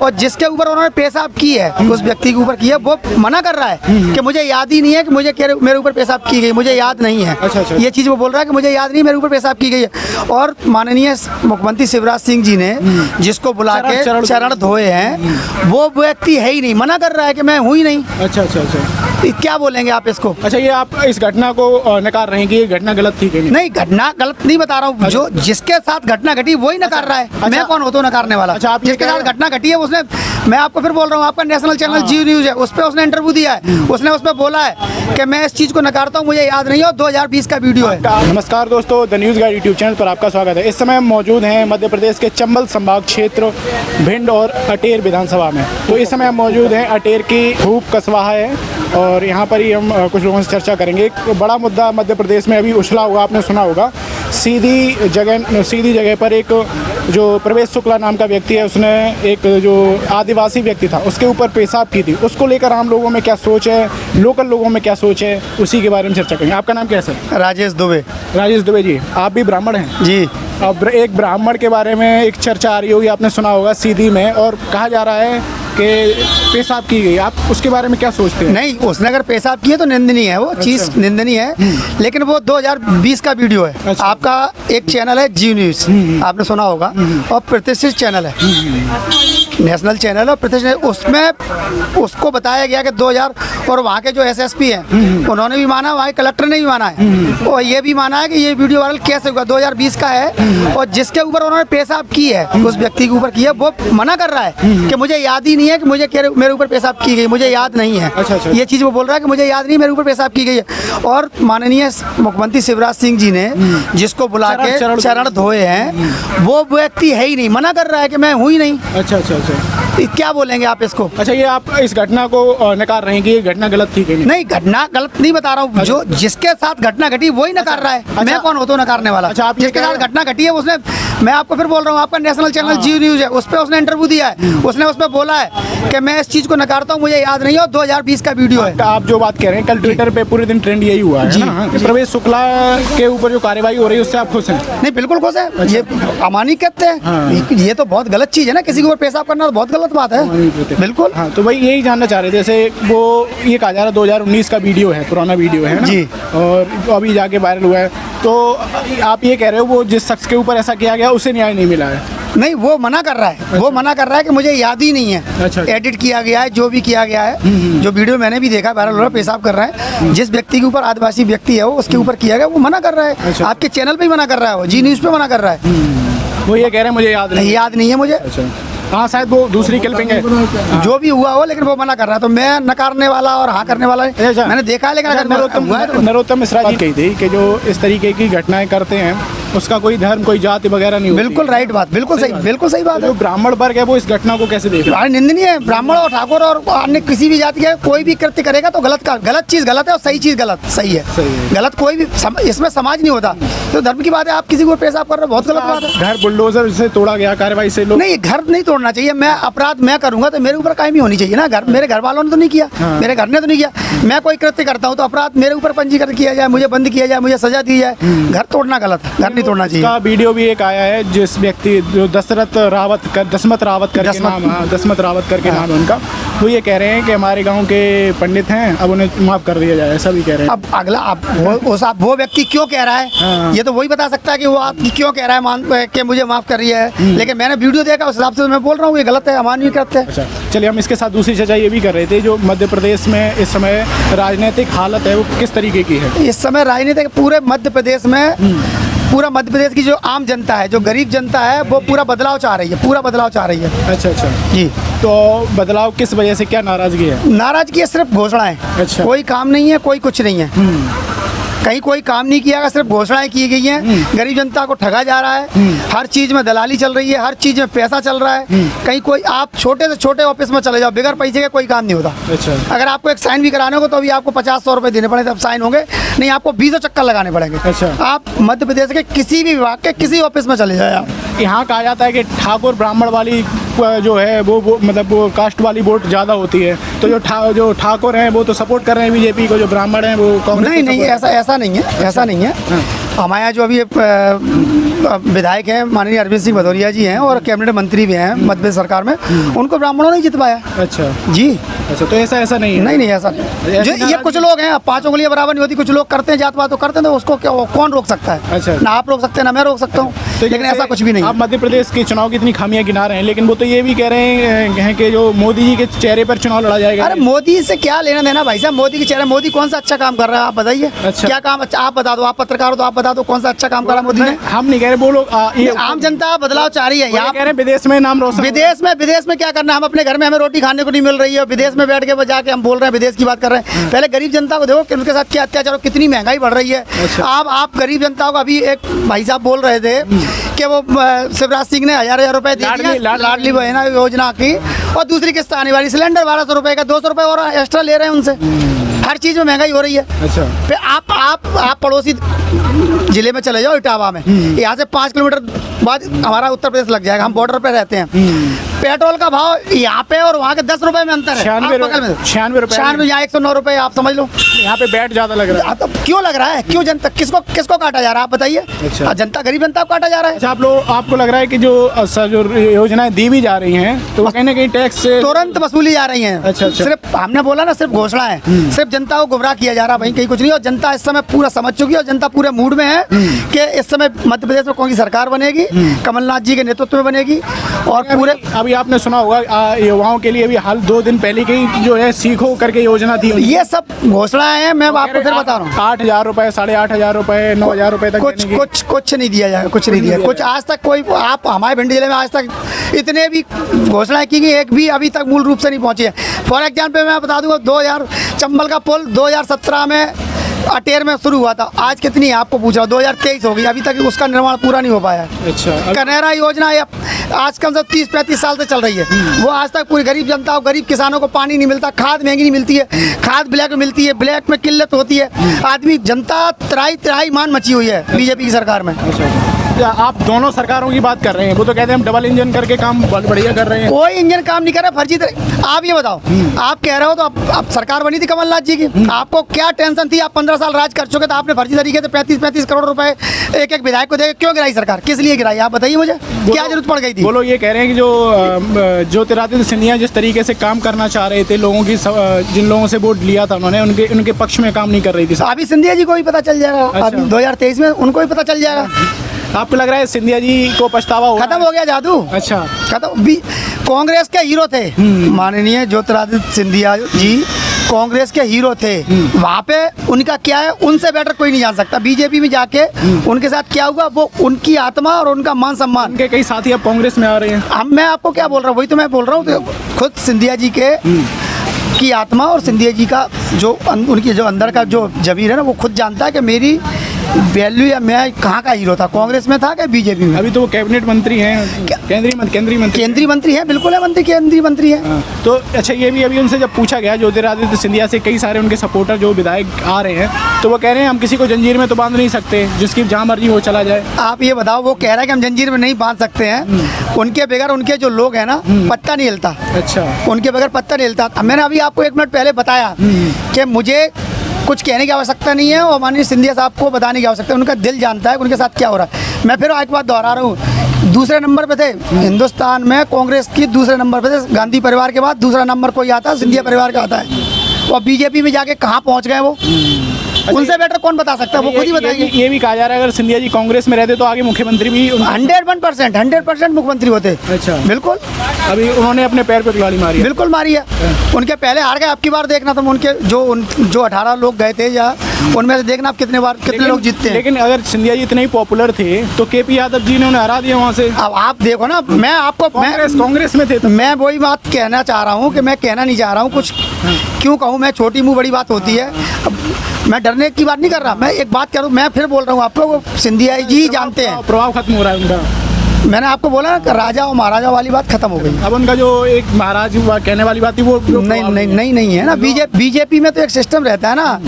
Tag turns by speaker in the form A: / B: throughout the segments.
A: और जिसके ऊपर उन्होंने पेशाब की है उस व्यक्ति के ऊपर की है, वो मना कर रहा है कि मुझे याद ही नहीं है कि मुझे मेरे ऊपर पेशाब की गई, मुझे याद नहीं है।
B: अच्छा।
A: ये चीज़ वो बोल रहा है कि मुझे याद नहीं मेरे ऊपर पेशाब की गई है। और माननीय मुख्यमंत्री शिवराज सिंह जी ने जिसको बुला के चरण धोए हैं, वो व्यक्ति है ही नहीं, मना कर रहा है कि मैं हूँ ही नहीं।
B: अच्छा।
A: क्या बोलेंगे आप इसको?
B: अच्छा, ये आप इस घटना को नकार रहे हैं कि ये घटना गलत थी कि
A: नहीं, घटना गलत नहीं बता रहा हूँ। जो जिसके साथ घटना घटी वही नकार रहा है। मैं कौन होता हूँ नकारने वाला?
B: अच्छा, आप
A: जिसके साथ घटना घटी है उसने, मैं आपको फिर बोल रहा हूँ, आपका नेशनल चैनल जी न्यूज़ है, उस पर उसने इंटरव्यू दिया है, उसने उसमें बोला है कि मैं इस चीज़ को नकारता हूँ, मुझे याद नहीं है, 2020 का वीडियो है।
B: नमस्कार दोस्तों, the news guide YouTube channel पर आपका स्वागत है। इस समय हम मौजूद हैं मध्य प्रदेश के चंबल संभाग क्षेत्र भिंड और अटेर विधानसभा में। तो इस समय हम मौजूद हैं अटेर की खूब कस्बा है और यहाँ पर ही हम कुछ लोगों से चर्चा करेंगे। एक बड़ा मुद्दा मध्य प्रदेश में अभी उछला होगा, आपने सुना होगा। सीधी जगह पर एक जो प्रवेश शुक्ला नाम का व्यक्ति है, उसने एक जो आदिवासी व्यक्ति था उसके ऊपर पेशाब की थी। उसको लेकर आम लोगों में क्या सोच है, लोकल लोगों में क्या सोच है, उसी के बारे में चर्चा करेंगे। आपका नाम क्या है सर?
A: राजेश दुबे।
B: राजेश दुबे जी, आप भी ब्राह्मण हैं?
A: जी।
B: अब एक ब्राह्मण के बारे में एक चर्चा आ रही होगी, आपने सुना होगा सीधी में, और कहा जा रहा है कि पेशाब की गई। आप उसके बारे में क्या सोचते हैं?
A: नहीं, उसने अगर पेशाब किए तो निंदनीय है, वो चीज़ निंदनीय है, लेकिन वो 2020 का वीडियो है।
B: अच्छा।
A: आपका एक चैनल है जी न्यूज़, आपने सुना होगा, और प्रतिष्ठित चैनल है, नेशनल चैनल और प्रतिष्ठित, उसमें उसको बताया गया कि 2000, और वहाँ के जो एसएसपी हैं उन्होंने भी माना, वहाँ के कलेक्टर ने भी माना है, और ये भी माना है कि ये वीडियो वायरल कैसे हुआ, 2020 का है, और जिसके ऊपर उन्होंने पेशाब की है उस व्यक्ति के ऊपर की है, वो मना कर रहा है कि मुझे याद ही नहीं है कि मुझे मेरे ऊपर पेशाब की गई, मुझे याद नहीं है।
B: अच्छा।
A: ये चीज़ वो बोल रहा है कि मुझे याद नहीं मेरे ऊपर पेशाब की गई है। और माननीय मुख्यमंत्री शिवराज सिंह जी ने जिसको बुला के चरण धोए हैं, वो व्यक्ति है ही नहीं, मना कर रहा है कि मैं हूँ ही नहीं।
B: अच्छा।
A: क्या बोलेंगे आप इसको?
B: अच्छा, ये आप इस घटना को नकार रहे हैं कि ये घटना गलत थी कि
A: नहीं, घटना गलत नहीं बता रहा हूँ। जो जिसके साथ घटना घटी वही नकार रहा है। मैं कौन होता हूँ नकारने वाला?
B: अच्छा, आप
A: जिसके साथ घटना घटी है उसने, मैं आपको फिर बोल रहा हूँ, आपका नेशनल चैनल जी न्यूज़ है, उस पर उसने इंटरव्यू दिया है, उसने उसमें बोला है कि मैं इस चीज़ को नकारता हूँ, मुझे याद नहीं है, 2020 का वीडियो है।
B: आप जो बात कह रहे हैं, कल ट्विटर पे पूरे दिन ट्रेंड यही हुआ है ना कि प्रवेश शुक्ला के ऊपर जो कार्रवाई हो रही है उससे आप खुश हैं?
A: नहीं, बिल्कुल खुश है। ये अमानवीय कहते हैं, ये तो बहुत गलत चीज़ है ना, किसी के ऊपर पेशाब करना तो बहुत गलत बात है। बिल्कुल।
B: हाँ, तो भाई यही जानना चाह रहे थे, जैसे वो ये कहा जा रहा है 2019 का वीडियो है, पुराना वीडियो है ना
A: जी,
B: और अभी जाके वायरल हुआ है, तो आप ये कह रहे हो वो जिस शख्स के ऊपर ऐसा किया गया उसे न्याय नहीं मिला है?
A: नहीं, वो मना कर रहा है। अच्छा। वो मना कर रहा है कि मुझे याद ही नहीं है।
B: अच्छा।
A: एडिट किया गया है, जो भी किया गया है, जो वीडियो मैंने भी देखा वायरल हो रहा है, पेशाब कर रहा है, जिस व्यक्ति के ऊपर आदिवासी व्यक्ति है वो उसके ऊपर किया गया, वो मना कर रहा है।
B: अच्छा।
A: आपके चैनल पे ही मना कर रहा है, वो जी न्यूज़ पे मना कर रहा है।
B: वो ये कह रहे हैं मुझे याद नहीं
A: है मुझे।
B: अच्छा। हाँ, शायद वो दूसरी क्लिपिंग है। हाँ।
A: जो भी हुआ हो, लेकिन वो मना कर रहा है, तो मैं नकारने वाला और हाँ करने वाला मैंने देखा है। लेकिन अगर
B: नरोत्तम मिश्रा जी कही थी कि जो इस तरीके की घटनाएं करते हैं उसका कोई धर्म, कोई जाति वगैरह नहीं होती।
A: बिल्कुल राइट बात, बिल्कुल सही बात है।
B: जो ब्राह्मण वर्ग है वो इस घटना को कैसे देख रहा है?
A: निंदनीय है। ब्राह्मण और ठाकुर और अन्य किसी भी जाति का कोई भी कृत्य करेगा तो गलत चीज गलत है और सही चीज सही है। गलत कोई भी इसमें समाज नहीं होता। तो धर्म की बात है, आप किसी को पेशाब कर रहे हो, बहुत गलत बात है।
B: घर बुलडोजर से तोड़ा गया कार्रवाई से लोग
A: नहीं, घर नहीं तोड़ना चाहिए। मैं अपराध मैं करूंगा तो मेरे ऊपर कायमी होनी चाहिए ना। घर मेरे घर वालों ने तो नहीं किया। हाँ। मेरे घर ने तो नहीं किया। मैं कोई कृत्य करता हूँ तो अपराध मेरे ऊपर पंजीकृत किया जाए, मुझे बंद किया जाए, मुझे सजा दी जाए। घर तोड़ना गलत है, घर नहीं तोड़ना चाहिए।
B: वीडियो भी एक आया है जिस व्यक्ति जो दशमत रावत करके नाम है उनका, वो ये कह रहे हैं कि हमारे गांव के पंडित हैं, अब उन्हें माफ कर दिया जाए, ऐसा भी कह रहे हैं।
A: अब अगला वो व्यक्ति क्यों कह रहा है? हाँ। ये तो वही बता सकता है कि वो आप क्यों कह रहा है कि मुझे माफ कर रही है। लेकिन मैंने वीडियो देखा, उस हिसाब से मैं बोल रहा हूँ ये गलत है, अमानवीय करते हैं।
B: अच्छा, चलिए हम इसके साथ दूसरी चर्चा ये भी कर रहे थे, जो मध्य प्रदेश में इस समय राजनीतिक हालत है वो किस तरीके की है?
A: इस समय राजनीतिक पूरे मध्य प्रदेश में, पूरा मध्य प्रदेश की जो आम जनता है, जो गरीब जनता है, वो पूरा बदलाव चाह रही है, पूरा बदलाव चाह रही है।
B: अच्छा जी। तो बदलाव किस वजह से, क्या नाराजगी है?
A: नाराजगी है सिर्फ घोषणाएं।
B: अच्छा।
A: कोई काम नहीं है, कोई कुछ नहीं है। कहीं कोई काम नहीं किया गया, सिर्फ घोषणाएं की गई हैं। गरीब जनता को ठगा जा रहा है। हर चीज में दलाली चल रही है, हर चीज में पैसा चल रहा है। कहीं कोई आप छोटे से छोटे ऑफिस में चले जाओ, बगैर पैसे के कोई काम नहीं होता।
B: अच्छा।
A: अगर आपको एक साइन भी कराने हो तो अभी आपको 50-100 रुपए देने पड़े, तब साइन होंगे, नहीं आपको 20 चक्कर लगाने पड़ेंगे।
B: अच्छा।
A: आप मध्य प्रदेश के किसी भी विभाग के किसी ऑफिस में चले जाए। आप
B: यहाँ कहा जाता है कि ठाकुर ब्राह्मण वाली जो है वो मतलब वो कास्ट वाली वोट ज़्यादा होती है, तो जो ठाकुर हैं वो तो सपोर्ट कर रहे हैं बीजेपी को, जो ब्राह्मण हैं वो कांग्रेस।
A: नहीं, ऐसा नहीं है, ऐसा नहीं है। हमारे यहाँ जो अभी विधायक हैं माननीय अरविंद सिंह भदौरिया जी हैं और कैबिनेट मंत्री भी हैं मध्य प्रदेश सरकार में, उनको ब्राह्मणों ने जितवाया।
B: अच्छा
A: जी।
B: अच्छा, तो ऐसा नहीं है?
A: नहीं ऐसा नहीं। जो ये कुछ लोग हैं, पांचों के लिए बराबर नहीं होती, कुछ लोग करते हैं, जात पात तो करते हैं, तो उसको कौन रोक सकता है?
B: अच्छा।
A: ना आप रोक सकते हैं ना मैं रोक सकता हूँ, लेकिन ऐसा कुछ भी नहीं।
B: आप मध्य प्रदेश के चुनाव की इतनी खामियां गिना रहे हैं, लेकिन वो तो ये भी कह रहे हैं कि जो मोदी जी के चेहरे पर चुनाव लड़ा जाएगा।
A: अरे मोदी से क्या लेना देना भाई साहब, मोदी के चेहरे, मोदी कौन सा अच्छा काम कर रहा है आप बताइए।
B: अच्छा।
A: क्या काम अच्छा आप बता दो, आप पत्रकार हो तो आप बता दो कौन सा अच्छा काम करा मोदी ने।
B: हम नहीं कह रहे, वो लोग
A: आम जनता बदलाव चाह रही है। यहाँ
B: कह रहे हैं विदेश में नाम रोशन,
A: विदेश में क्या करना, हम अपने घर में हमें रोटी खाने को नहीं मिल रही है, विदेश में बैठ के जाके हम बोल रहे हैं विदेश की बात कर रहे हैं। पहले गरीब जनता को देखो कि उनके साथ क्या अत्याचार, कितनी महंगाई बढ़ रही है।
B: अच्छा।
A: आप गरीब जनता को, अभी एक भाई साहब बोल रहे थे कि वो शिवराज सिंह ने हजार रुपए दे दिए लाडली बहना योजना की, और दूसरी किस्त आने वाली, सिलेंडर 1200 रुपए का, 200 रुपए और एक्स्ट्रा ले रहे हैं उनसे। हर चीज में महंगाई हो रही है।
B: अच्छा।
A: फिर आप पड़ोसी जिले में चले जाओ, इटावा में, यहाँ से 5 किलोमीटर बाद हमारा उत्तर प्रदेश लग जाएगा, हम बॉर्डर पे रहते हैं। पेट्रोल का भाव यहाँ पे और वहाँ के 10 रुपए में अंतर है।
B: 96 रुपए,
A: यहाँ 109 रुपए, आप समझ लो।
B: यहाँ पे बैट ज्यादा लग रहा है।
A: तो क्यों लग रहा है, क्यों जनता, किसको काटा जा रहा है आप बताइए।
B: अच्छा।
A: जनता, गरीब जनता को काटा जा रहा है।
B: अच्छा, आपको लग रहा है कि जो योजनाएं दी भी जा रही हैं, तो वो कहीं ना कहीं टैक्स से
A: तुरंत वसूली जा रही हैं।
B: अच्छा।
A: सिर्फ हमने बोला ना, सिर्फ घोषणा है, सिर्फ जनता को गुमराह किया जा रहा है, भाई कहीं कुछ नहीं। और जनता इस समय पूरा समझ चुकी है, और जनता पूरे मूड में है कि इस समय मध्य प्रदेश में कौन सी सरकार बनेगी, कमलनाथ जी के नेतृत्व में बनेगी। और पूरे
B: अभी आपने सुना होगा युवाओं के लिए भी हाल 2 दिन पहले की जो है सीखो करके योजना थी,
A: ये सब घोषणाएं हैं। मैं आपको फिर बता रहा हूँ,
B: 8,000 रुपए, 8,500 रुपए, 9,000 रुपए तक
A: कुछ नहीं दिया जाएगा, कुछ नहीं दिया, कुछ आज तक कोई। आप हमारे भिंड जिले में आज तक इतने भी घोषणाएं की गई, एक भी अभी तक मूल रूप से नहीं पहुंची है। फॉर एग्जाम्पल मैं बता दूंगा, 2000 चंबल का पुल 2017 में अटेर में शुरू हुआ था, आज कितनी है आपको पूछ रहा हूँ, 2023 हो गई, अभी तक उसका निर्माण पूरा नहीं हो पाया।
B: अच्छा।
A: कनेरा योजना आज कम से 30-35 साल से चल रही है, वो आज तक पूरी गरीब जनता को, गरीब किसानों को पानी नहीं मिलता, खाद महंगी नहीं मिलती है, खाद ब्लैक में मिलती है, ब्लैक में किल्लत होती है, आदमी जनता त्राही मान मची हुई है बीजेपी की सरकार में।
B: आप दोनों सरकारों की बात कर रहे हैं, वो तो कहते हैं हम डबल इंजन करके काम बढ़िया कर रहे हैं।
A: कोई इंजन काम नहीं कर रहा, फर्जी आप ये बताओ, आप कह रहे हो तो आप सरकार बनी थी कमलनाथ जी की, आपको क्या टेंशन थी? आप 15 साल राज कर चुके, तो आपने फर्जी तरीके से 35-35 करोड़ रुपए एक विधायक को देकर क्यों गिराई सरकार? किस लिए गिराई आप बताइए मुझे, क्या जरूरत पड़ गई थी?
B: वो लोग ये कह रहे हैं कि जो ज्योतिरादित्य सिंधिया जिस तरीके से काम करना चाह रहे थे, लोगों की जिन लोगों से वोट लिया था उन्होंने, उनके पक्ष में काम नहीं कर रही थी।
A: अभी सिंधिया जी को भी पता चल जाएगा, 2023 में उनको भी पता चल जाएगा।
B: आपको लग रहा है सिंधिया जी को पछतावा होगा?
A: खत्म हो गया जादू।
B: अच्छा।
A: खत्म। कांग्रेस के हीरो थे माननीय ज्योतिरादित्य सिंधिया जी, कांग्रेस के हीरो थे। वहाँ पे उनका क्या है, उनसे बेटर कोई नहीं जान सकता। बीजेपी में जाके उनके साथ क्या हुआ, वो उनकी आत्मा और उनका मान सम्मान।
B: उनके कई साथी अब कांग्रेस में आ रहे हैं।
A: मैं आपको क्या बोल रहा हूँ, वही तो मैं बोल रहा हूँ। तो खुद सिंधिया जी की आत्मा और सिंधिया जी का जो उनकी जो अंदर का जो जमीर है ना, वो खुद जानता है कि मेरी वैल्यू या मैं कहाँ का हीरो था, कांग्रेस में था क्या बीजेपी में?
B: अभी तो वो कैबिनेट मंत्री हैं, केंद्रीय मंत्री
A: हैं, बिल्कुल है, केंद्रीय मंत्री है।
B: तो अच्छा, ये भी अभी उनसे जब पूछा गया ज्योतिरादित्य सिंधिया से, कई सारे उनके सपोर्टर जो विधायक आ रहे हैं, तो वो कह रहे हैं हम किसी को जंजीर में तो बांध नहीं सकते, जिसकी जहाँ मर्जी वो चला जाए।
A: आप ये बताओ, वो कह रहा है कि हम जंजीर में नहीं बांध सकते हैं, उनके बगैर उनके जो लोग हैं ना, पत्ता नहीं हिलता।
B: अच्छा।
A: उनके बगैर पत्ता नहीं हिलता। मैंने अभी आपको 1 मिनट पहले बताया कि मुझे कुछ कहने की आवश्यकता नहीं है, और माननीय सिंधिया साहब को बताने की आवश्यकता है, उनका दिल जानता है उनके साथ क्या हो रहा है। मैं फिर एक बात दोहरा रहा हूँ, दूसरे नंबर पे थे हिंदुस्तान में कांग्रेस की, दूसरे नंबर पे थे गांधी परिवार के बाद दूसरा नंबर कोई आता है, सिंधिया परिवार का आता है। और बीजेपी में जाके कहाँ पहुँच गए वो, उनसे बेटर कौन बता सकता है, वो खुद ही बताइए।
B: ये भी कहा जा रहा है अगर सिंधिया जी कांग्रेस में रहते तो आगे मुख्यमंत्री भी
A: 100% मुख्यमंत्री होते।
B: अच्छा।
A: बिल्कुल।
B: अभी उन्होंने अपने पैर पे कुल्हाड़ी मारी।
A: बिल्कुल मारी है। उनके पहले हार गए, आपकी बार देखना तुम, उनके जो 18 लोग गए थे, या उनमें से देखना आप कितने लोग जीतते हैं।
B: लेकिन अगर सिंधिया जी इतने ही पॉपुलर थे तो केपी यादव जी ने उन्हें हरा दिया वहाँ से।
A: अब आप देखो ना, मैं आपको
B: कांग्रेस में थे, तो
A: मैं वही बात कहना चाह रहा हूँ कि मैं कहना नहीं चाह रहा हूँ कुछ, क्यों कहूँ मैं, छोटी मुँह बड़ी बात होती है। मैं डरने की बात नहीं कर रहा, मैं एक बात करूँ, मैं फिर बोल रहा हूँ आपको, वो सिंधिया जी जानते हैं,
B: प्रभाव खत्म हो रहा है उनका।
A: मैंने आपको बोला ना, राजा और महाराजा वाली बात खत्म हो गई।
B: अब उनका जो एक महाराज कहने वाली बात थी वो
A: नहीं है ना। बीजेपी में तो एक सिस्टम रहता है ना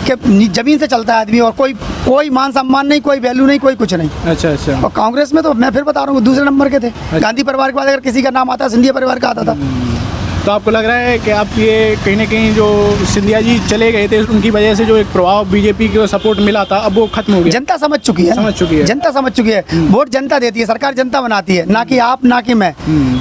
A: कि जमीन से चलता है आदमी, और कोई मान सम्मान नहीं, कोई वैल्यू नहीं, कोई कुछ नहीं।
B: अच्छा अच्छा।
A: और कांग्रेस में तो मैं फिर बता रहा हूँ दूसरे नंबर के थे। गांधी परिवार के बाद अगर किसी का नाम आता है, सिंधिया परिवार का आता था।
B: तो आपको लग रहा है कि आप ये कहीं ना कहीं जो सिंधिया जी चले गए थे उनकी वजह से जो एक प्रभाव बीजेपी को सपोर्ट मिला था अब वो खत्म हो गया?
A: जनता समझ चुकी है, जनता समझ चुकी है। वोट जनता देती है, सरकार जनता बनाती है, ना कि आप ना कि मैं।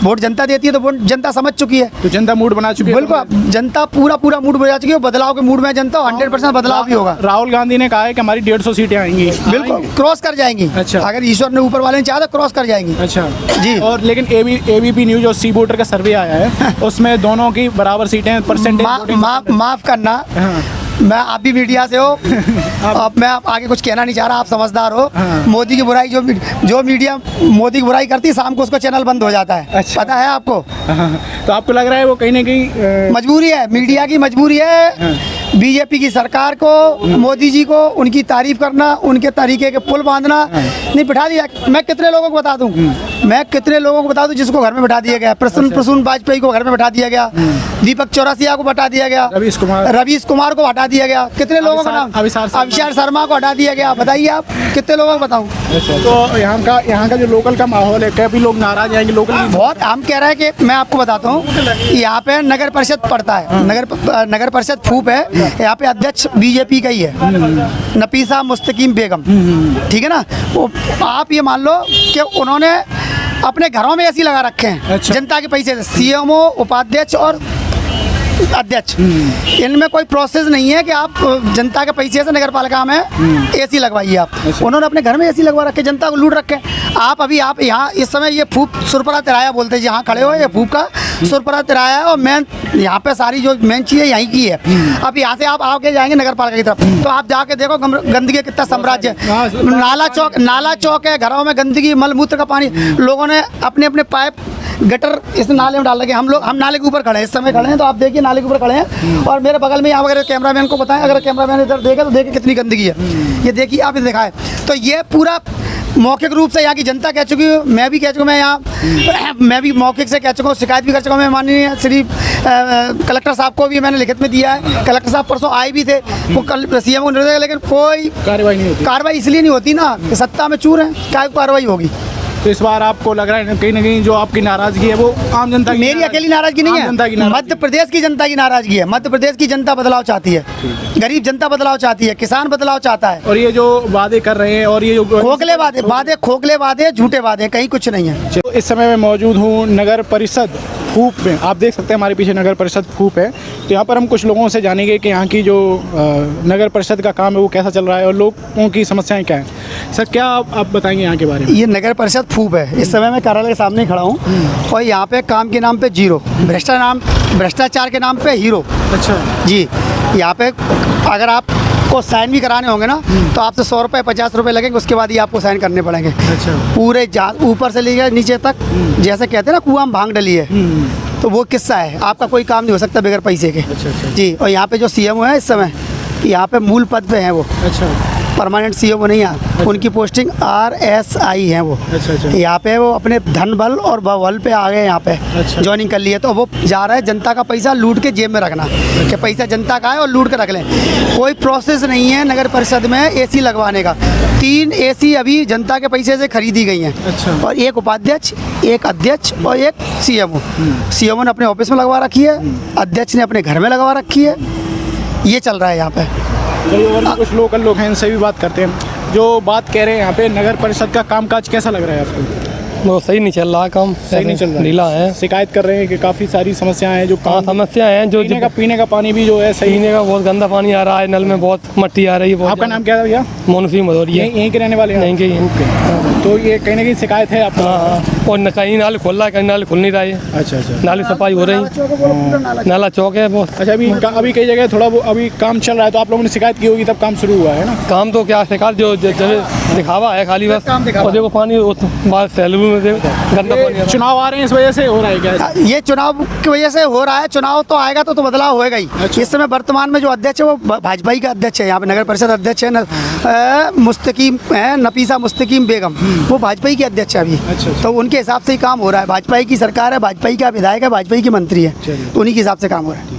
A: वोट जनता देती है तो वोट जनता समझ चुकी है।
B: तो जनता मूड बना चुकी है?
A: बिल्कुल, जनता पूरा मूड बना चुकी है। बदलाव के मूड में जनता 100% बदलाव भी होगा।
B: राहुल गांधी ने कहा है कि हमारी 150 सीटें आएंगी।
A: बिल्कुल क्रॉस कर जाएंगी।
B: अच्छा।
A: अगर ईश्वर ने ऊपर वाले ने चाहा तो क्रॉस कर जाएंगी।
B: अच्छा
A: जी।
B: और लेकिन एबीपी न्यूज और सी वोटर का सर्वे आया है उसमें दोनों की बराबर सीटें परसेंटेज।
A: माफ करना, मैं आप भी मीडिया से हो अब मैं आगे कुछ कहना नहीं चाह रहा, आप समझदार हो। मोदी की बुराई जो मीडिया मोदी की बुराई करती है शाम को उसको चैनल बंद हो जाता है।
B: अच्छा।
A: पता है आपको?
B: तो आपको लग रहा है वो कहीं ना कहीं
A: मजबूरी है, मीडिया की मजबूरी है। बीजेपी की सरकार को, मोदी जी को उनकी तारीफ करना, उनके तरीके के पुल बांधना नहीं बिठा दिया। मैं कितने लोगों को बता दूं, जिसको घर में बिठा दिया गया। प्रसून वाजपेयी को घर में बिठा दिया गया, दीपक चौरसिया को हटा दिया गया, रवीश कुमार को हटा दिया गया। कितने लोगों का नाम? अभिषेक शर्मा को हटा दिया गया। बताइए आप कितने लोगों को बताऊं?
B: तो यहाँ का जो लोकल का माहौल है, काफी लोग नाराज हैं लोकल
A: बहुत। हम कह रहे हैं कि मैं आपको बताता हूँ, यहाँ पे नगर परिषद पड़ता है, नगर परिषद फूप है। यहाँ पे अध्यक्ष बीजेपी का ही है, नफीसा मुस्तकीम बेगम, ठीक है ना। वो आप ये मान लो कि उन्होंने अपने घरों में एसी लगा रखे हैं।
B: अच्छा।
A: जनता के पैसे से। सीएमओ, उपाध्यक्ष और अध्यक्ष, इनमें कोई प्रोसेस नहीं है कि आप जनता के पैसे से नगर पालिका में एसी लगवाइए आप।
B: अच्छा।
A: उन्होंने अपने घर में एसी लगवा रखे, जनता को लूट रखे। आप यहाँ इस समय ये फूप सुरपरा तिराया बोलते हैं, जहाँ खड़े हो ये फूप का सुरपरा तिराया है। और मेन यहाँ पे सारी जो मेन चीज़ है यहीं की है। अब यहाँ से आप आगे जाएंगे नगर पालिका की तरफ तो आप जाके देखो गंदगी कितना साम्राज्य है। नाला चौक है, घरों में गंदगी, मलमूत्र का पानी। लोगों ने अपने अपने पाइप गटर इस नाले में डाल लगे। हम नाले के ऊपर खड़े हैं, इस समय खड़े हैं, तो आप देखिए नाले के ऊपर खड़े हैं। और मेरे बगल में यहाँ अगर कैमरामैन को बताएं, अगर कैमरामैन इधर देखे तो देखिए कितनी गंदगी है। ये देखिए, आप इसे दिखाएं तो ये पूरा मौखिक रूप से यहाँ की जनता कह चुकी हूँ, मैं भी कह चुका हूँ। मैं भी मौखिक से कह चुका हूँ, शिकायत भी कर चुका हूँ। मैं माननीय श्री कलेक्टर साहब को भी मैंने लिखित में दिया है। कलेक्टर साहब परसों आए भी थे, वो कल सीएम को निर्देश, लेकिन कोई
B: कार्रवाई नहीं होती।
A: कार्रवाई इसलिए नहीं होती ना कि सत्ता में चूर है, क्या कार्रवाई होगी।
B: तो इस बार आपको लग रहा है कहीं ना कहीं जो आपकी नाराजगी है वो आम जनता की,
A: मेरी अकेली नाराजगी नहीं है, मध्य प्रदेश की जनता की नाराजगी है। मध्य प्रदेश की जनता बदलाव चाहती है, गरीब जनता बदलाव चाहती है, किसान बदलाव चाहता है।
B: और ये जो वादे कर रहे हैं और ये जो
A: खोखले वादे झूठे वादे, कहीं कुछ नहीं है।
B: तो इस समय मैं मौजूद हूँ नगर परिषद फूप में। आप देख सकते हैं हमारे पीछे नगर परिषद फूप है। तो यहाँ पर हम कुछ लोगों से जानेंगे कि यहाँ की जो नगर परिषद का काम है वो कैसा चल रहा है और लोगों की समस्याएं क्या हैं। सर, क्या आप बताएंगे यहाँ के बारे में?
A: ये नगर परिषद फूप है। इस समय मैं कार्यालय के सामने खड़ा हूँ और यहाँ पे काम के नाम पे जीरो, भ्रष्टाचार के नाम पे हीरो। अच्छा जी। यहाँ पे अगर आप को साइन भी कराने होंगे ना तो आपसे 100 रुपये 50 रुपये लगेंगे, उसके बाद ही आपको साइन करने पड़ेंगे। अच्छा। पूरे ऊपर से लेकर नीचे तक, जैसे कहते हैं ना कुआं में भांग डली है, तो वो किस्सा है। आपका कोई काम नहीं हो सकता बगैर पैसे के। अच्छा। जी। और यहाँ पे जो सीएम है इस समय, यहाँ पे मूल पद पे हैं वो। अच्छा। परमानेंट सीएम नहीं है। अच्छा। उनकी पोस्टिंग RSI है वो। अच्छा। यहाँ पे वो अपने धन बल और बल पे आ गए, यहाँ पे ज्वाइनिंग कर लिए। तो वो जा रहा है जनता का पैसा लूट के जेब में रखना, कि पैसा जनता का है और लूट के रख लें। कोई प्रोसेस नहीं है नगर परिषद में एसी लगवाने का। 3 एसी अभी जनता के पैसे से खरीदी गई हैं। अच्छा। और एक उपाध्यक्ष, एक अध्यक्ष और एक सीएमओ। सीएमओ ने अपने ऑफिस में लगवा रखी है, अध्यक्ष ने अपने घर में लगवा रखी है। ये चल रहा है यहाँ पे।
B: और कुछ लोकल लोग हैं, इनसे भी बात करते हैं, जो बात कह रहे हैं यहाँ पे नगर परिषद का कामकाज कैसा लग रहा है आपको?
C: वो सही नहीं चल रहा, काम
B: सही नहीं चल रहा,
C: ढीला है।
B: शिकायत कर रहे हैं कि काफ़ी सारी समस्याएं हैं। जो
C: समस्या है, जो
B: पीने का पानी भी जो है सही,
C: पीने का बहुत गंदा पानी आ रहा है, नल में बहुत मट्टी आ रही है।
B: आपका नाम क्या है भैया?
C: मोनफी मदौरी है।
B: यहीं के रहने वाले हैं?
C: यहीं के।
B: तो ये कहीं ना कहीं शिकायत है आपको?
C: हाँ। और कहीं नाले खुल रहा है, कहीं नाले खुल नहीं रहा है।
B: अच्छा।
C: नाली सफाई हो रही, नाला चौक है बहुत।
B: अच्छा। अभी कई जगह थोड़ा वो अभी काम चल रहा है, तो आप लोगों ने शिकायत की होगी तब काम शुरू हुआ है ना?
C: काम तो क्या शिकायत, जो दिखावा है खाली बस। और देखो पानी गंदा पानी।
B: चुनाव आ रहे हैं, इस वजह से हो रहा है क्या?
A: ये चुनाव की वजह से हो रहा है। चुनाव तो आएगा तो बदलाव होएगा ही। अच्छा। इस समय वर्तमान में जो अध्यक्ष है वो भाजपा का अध्यक्ष है। यहाँ पे नगर परिषद अध्यक्ष है मुस्तकीम है, नफीसा मुस्तकीम बेगम, वो भाजपा की अध्यक्ष है अभी। अच्छा। तो उनके हिसाब से ही काम हो रहा है। भाजपा की सरकार है, भाजपा का विधायक है, भाजपा की मंत्री है, तो उन्हीं के हिसाब से काम हो रहा है।